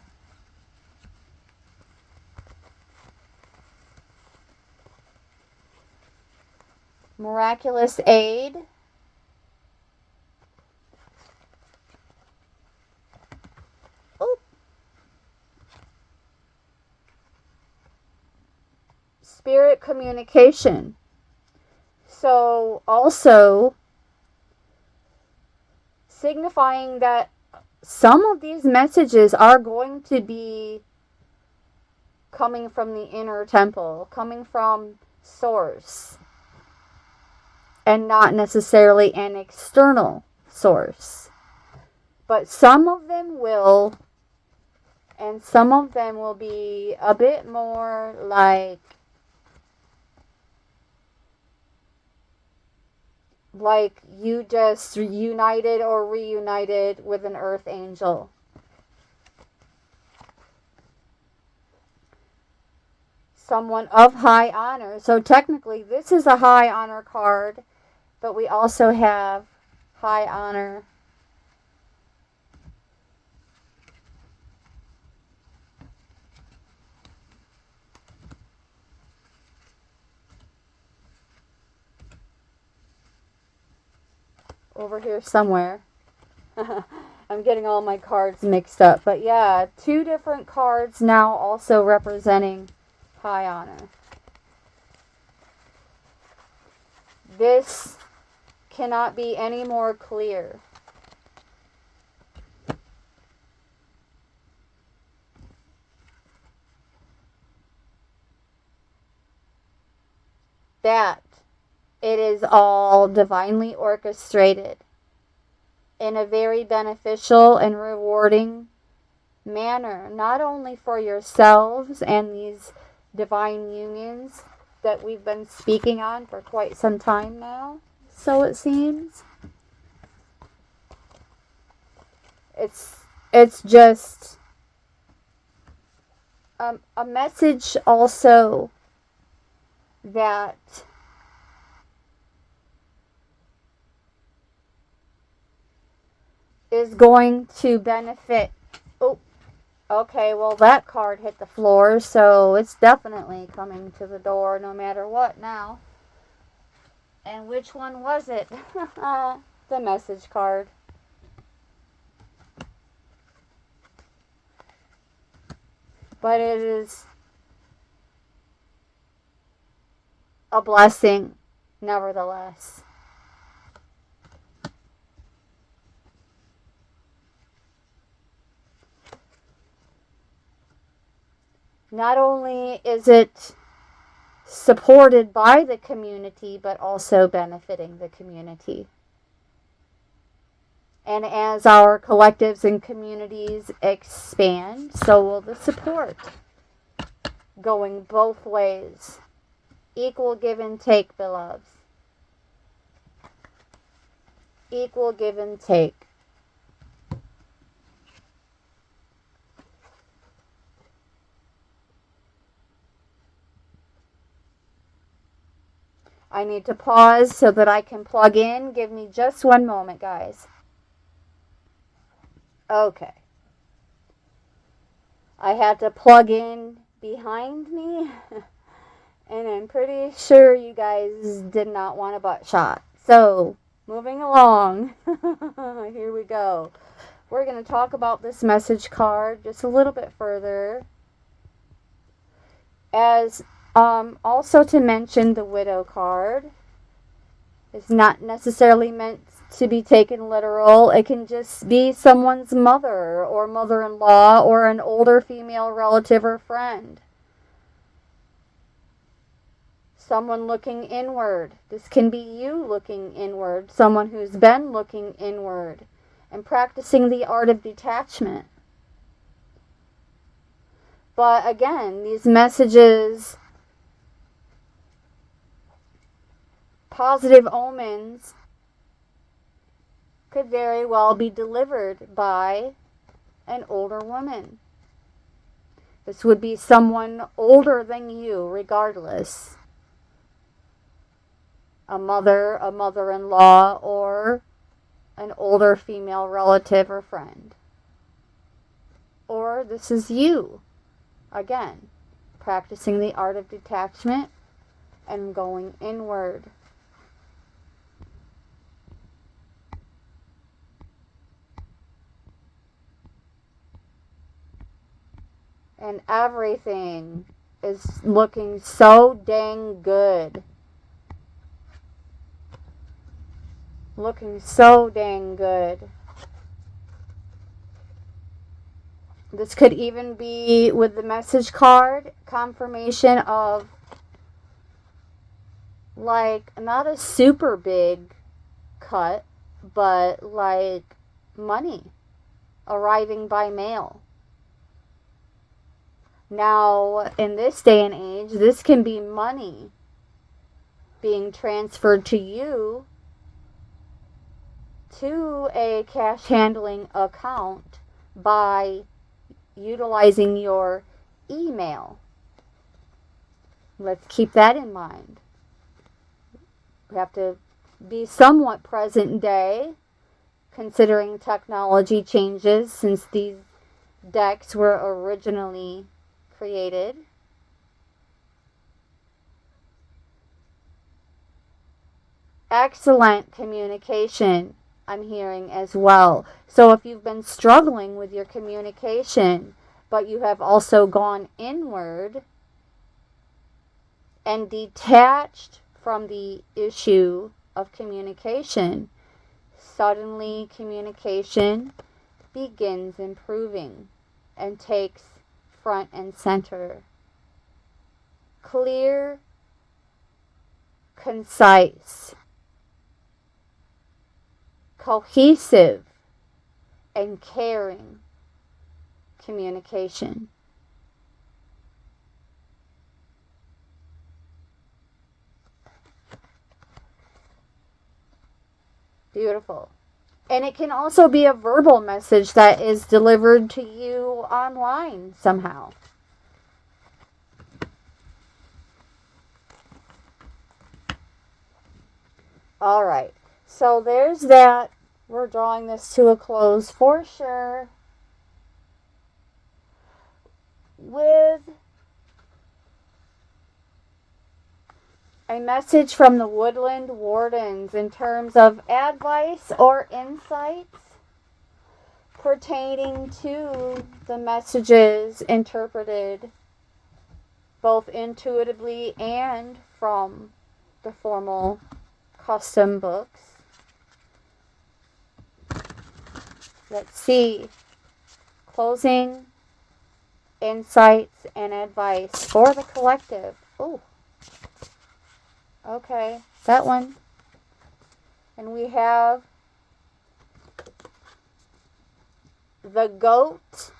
miraculous aid, spirit communication. So also signifying that some of these messages are going to be coming from the inner temple, coming from source, and not necessarily an external source. But some of them will, and some of them will be a bit more like you just united or reunited with an earth angel. Someone of high honor. So technically this is a high honor card, but we also have high honor. Over here somewhere. I'm getting all my cards mixed up. But yeah, 2 different cards now also representing high honor. This cannot be any more clear. That it is all divinely orchestrated in a very beneficial and rewarding manner, not only for yourselves and these divine unions that we've been speaking on for quite some time now, so it seems. It's just a message also that is going to benefit. Oh, okay, well that card hit the floor, so it's definitely coming to the door no matter what now. And which one was it? The message card. But it is a blessing, nevertheless. Not only is it supported by the community, but also benefiting the community. And as our collectives and communities expand, so will the support. Going both ways. Equal give and take, beloveds. Equal give and take. I need to pause so that I can plug in. Give me just one moment, guys. Okay. I had to plug in behind me. And I'm pretty sure you guys did not want a butt shot. So, moving along. Here we go. We're going to talk about this message card just a little bit further. As also to mention, the widow card is not necessarily meant to be taken literal. It can just be someone's mother or mother-in-law or an older female relative or friend. Someone looking inward. This can be you looking inward. Someone who's been looking inward and practicing the art of detachment. But again, these messages, positive omens, could very well be delivered by an older woman. This would be someone older than you, regardless. A mother, a mother-in-law, or an older female relative or friend. Or this is you, again, practicing the art of detachment and going inward. And everything is looking so dang good. Looking so dang good. This could even be with the message card, confirmation of, like, not a super big cut, but like money arriving by mail. Now, in this day and age, this can be money being transferred to you to a cash handling account by utilizing your email. Let's keep that in mind. We have to be somewhat present day, considering technology changes since these decks were originally created. Excellent communication, I'm hearing as well. So if you've been struggling with your communication, but you have also gone inward and detached from the issue of communication, suddenly communication begins improving and takes front and center. Clear, concise, cohesive, and caring communication. Beautiful. And it can also be a verbal message that is delivered to you online somehow. All right. So there's that. We're drawing this to a close for sure. With a message from the Woodland Wardens in terms of advice or insights pertaining to the messages interpreted both intuitively and from the formal custom books. Let's see. Closing insights and advice for the collective. Oh. Okay, that one. And we have the goat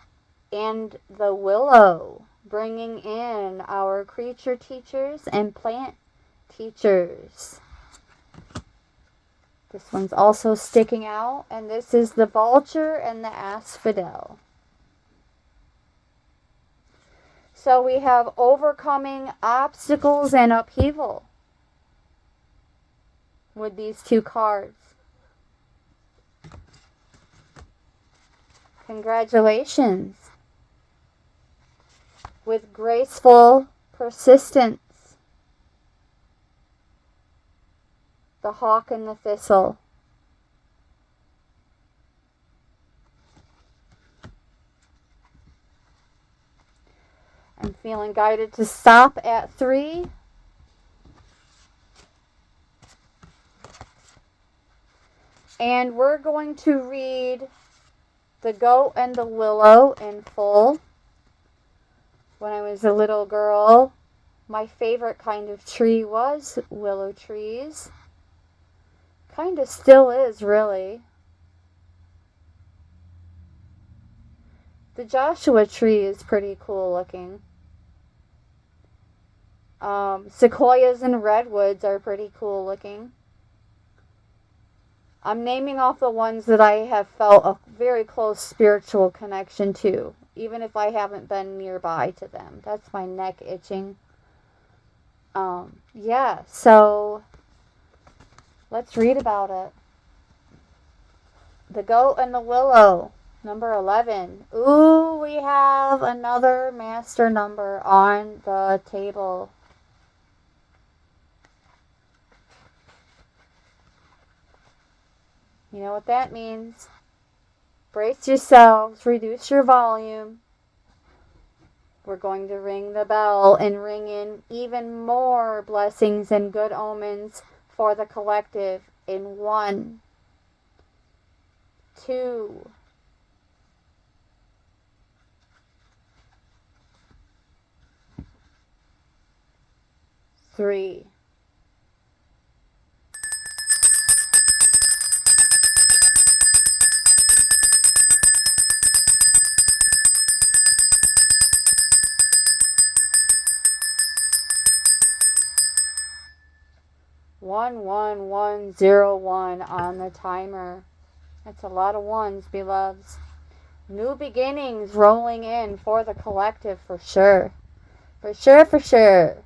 and the willow, bringing in our creature teachers and plant teachers. This one's also sticking out, and this is the vulture and the asphodel. So we have overcoming obstacles and upheaval with these two cards. Congratulations. With graceful persistence. The hawk and the thistle. I'm feeling guided to stop at 3. And we're going to read the goat and the willow in full. When I was a little girl, my favorite kind of tree was willow trees. Kind of still is, really. The Joshua tree is pretty cool looking. Sequoias and redwoods are pretty cool looking. I'm naming off the ones that I have felt a very close spiritual connection to, even if I haven't been nearby to them. That's my neck itching. Yeah, so let's read about it. The Goat and the Willow, number 11. Ooh, we have another master number on the table. You know what that means. Brace yourselves, reduce your volume. We're going to ring the bell and ring in even more blessings and good omens for the collective in 1, 2, 3. One, 1, 1, 0, 1 on the timer. That's a lot of ones, beloveds. New beginnings rolling in for the collective for sure. For sure, for sure.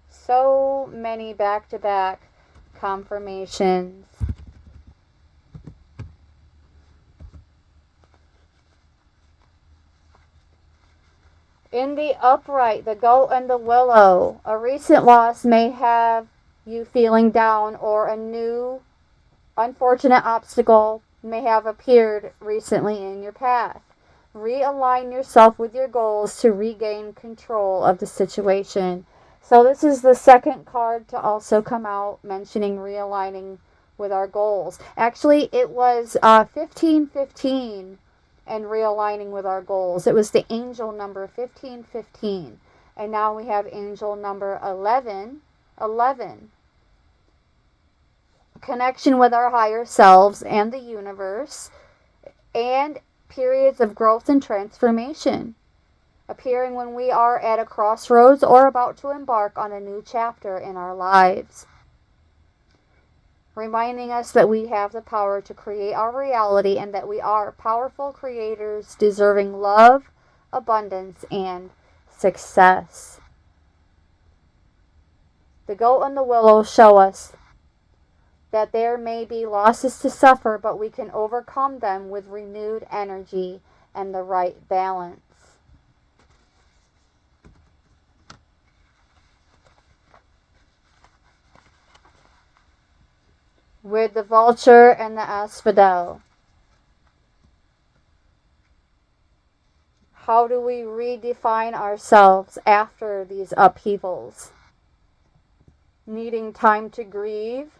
So many back-to-back confirmations. In the upright, the Goat and the Willow. A recent loss may have you feeling down, or a new unfortunate obstacle may have appeared recently in your path. Realign yourself with your goals to regain control of the situation. So this is the second card to also come out mentioning realigning with our goals. Actually, it was 1515 and realigning with our goals. It was the angel number 1515. And now we have angel number 1111. Connection with our higher selves and the universe, and periods of growth and transformation, appearing when we are at a crossroads or about to embark on a new chapter in our lives. Reminding us that we have the power to create our reality and that we are powerful creators deserving love, abundance, and success. The Goat and the Willow show us that there may be losses to suffer, but we can overcome them with renewed energy and the right balance. With the Vulture and the Asphodel. How do we redefine ourselves after these upheavals? Needing time to grieve,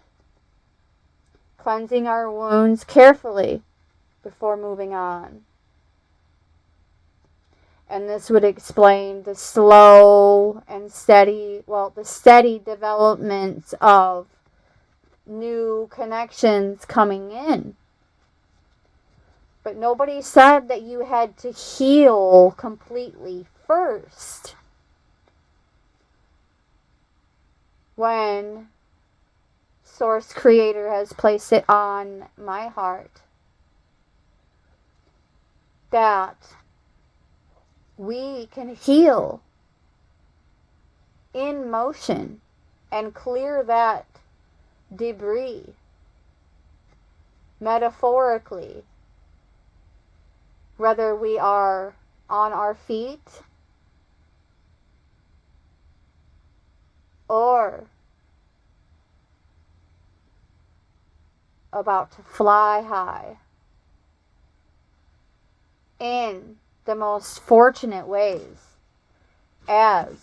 cleansing our wounds carefully before moving on. And this would explain the slow and steady, the steady development of new connections coming in. But nobody said that you had to heal completely first. When Source Creator has placed it on my heart that we can heal in motion and clear that debris metaphorically, whether we are on our feet or about to fly high in the most fortunate ways, as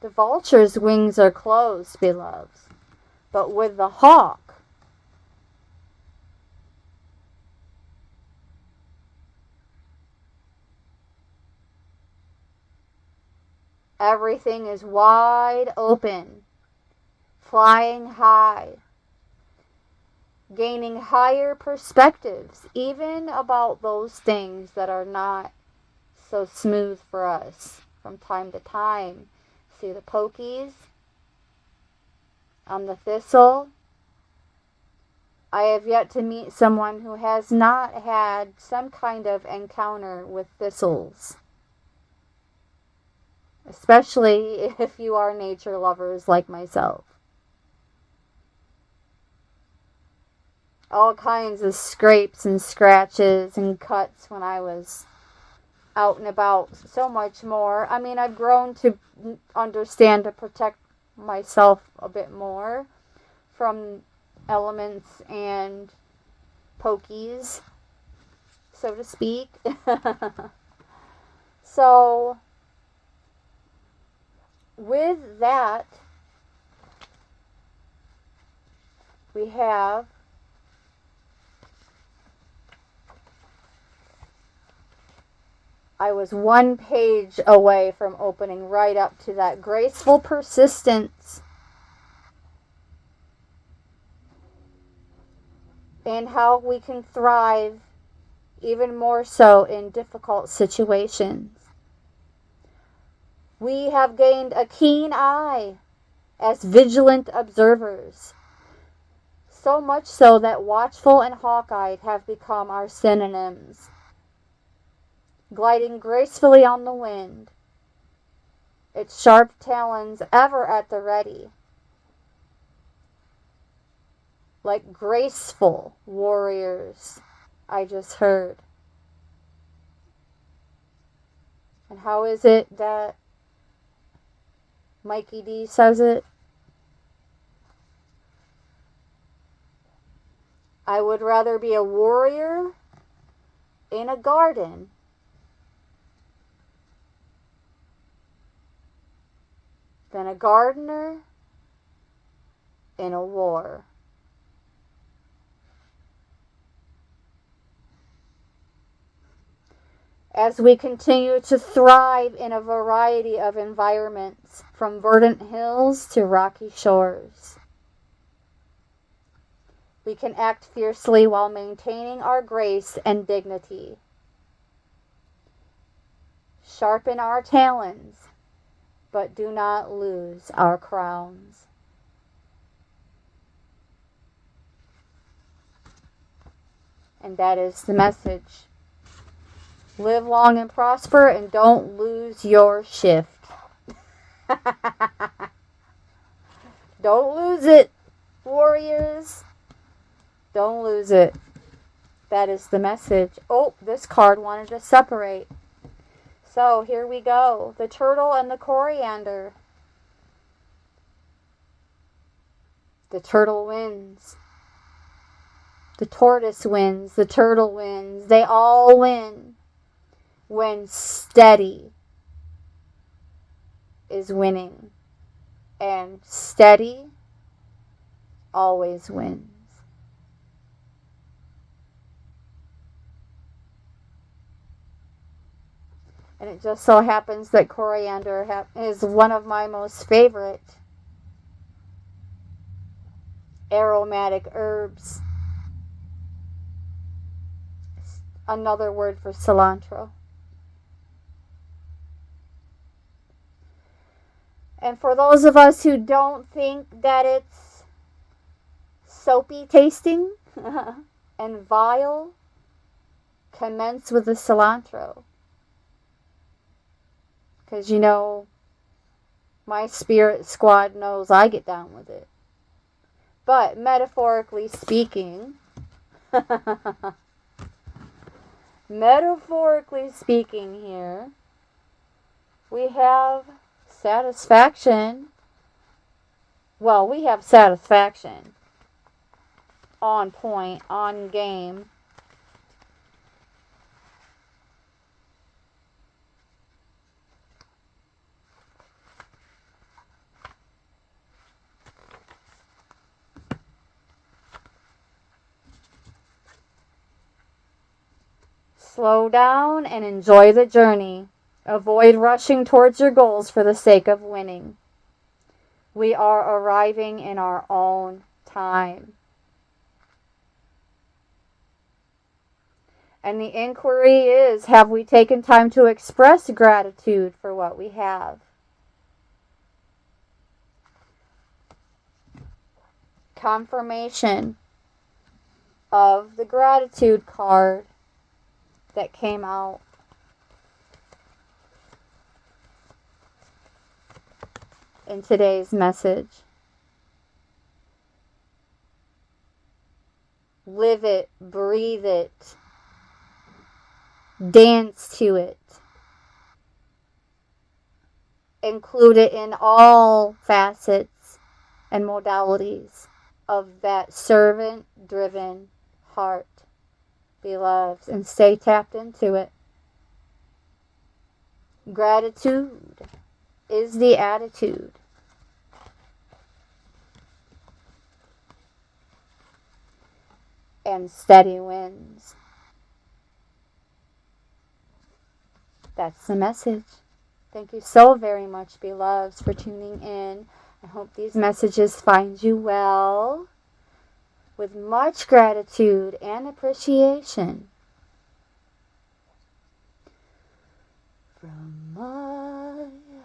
the vulture's wings are closed, beloveds, but with the hawk, everything is wide open, flying high, gaining higher perspectives, even about those things that are not so smooth for us from time to time. See the pokies on the thistle? I have yet to meet someone who has not had some kind of encounter with thistles. Especially if you are nature lovers like myself. All kinds of scrapes and scratches and cuts when I was out and about. So much more. I mean, I've grown to understand to protect myself a bit more from elements and pokies, so to speak. So, with that, we have I was one page away from opening right up to that graceful persistence and how we can thrive even more so in difficult situations. We have gained a keen eye as vigilant observers, so much so that watchful and hawk-eyed have become our synonyms. Gliding gracefully on the wind, its sharp talons ever at the ready, like graceful warriors, I just heard. And how is it that Mikey D says it? I would rather be a warrior in a garden than a gardener in a war. As we continue to thrive in a variety of environments, from verdant hills to rocky shores, we can act fiercely while maintaining our grace and dignity. Sharpen our talons, but do not lose our crowns. And that is the message. Live long and prosper, and don't lose your shift. Don't lose it, warriors. Don't lose it. That is the message. Oh, this card wanted to separate. So here we go. The turtle and the coriander. The turtle wins. The tortoise wins. The turtle wins. They all win when steady is winning. And steady always wins. And it just so happens that coriander is one of my most favorite aromatic herbs. Another word for cilantro. And for those of us who don't think that it's soapy tasting and vile, commence with the cilantro. Because, you know, my spirit squad knows I get down with it. But, metaphorically speaking, here, we have satisfaction. Well, we have satisfaction. On point, on game. Slow down and enjoy the journey. Avoid rushing towards your goals for the sake of winning. We are arriving in our own time. And the inquiry is, have we taken time to express gratitude for what we have? Confirmation. of the gratitude card that came out. In today's message. Live it, breathe it, dance to it. Include it in all facets and modalities of that servant-driven heart, beloveds, and stay tapped into it. Gratitude is the attitude. And steady wins. That's the message. Thank you so very much, beloveds, for tuning in. I hope these messages find you well, with much gratitude and appreciation. From my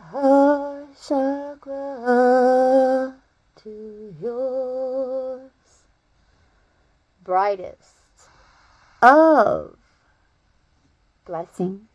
heart chakra to yours, brightest of blessings.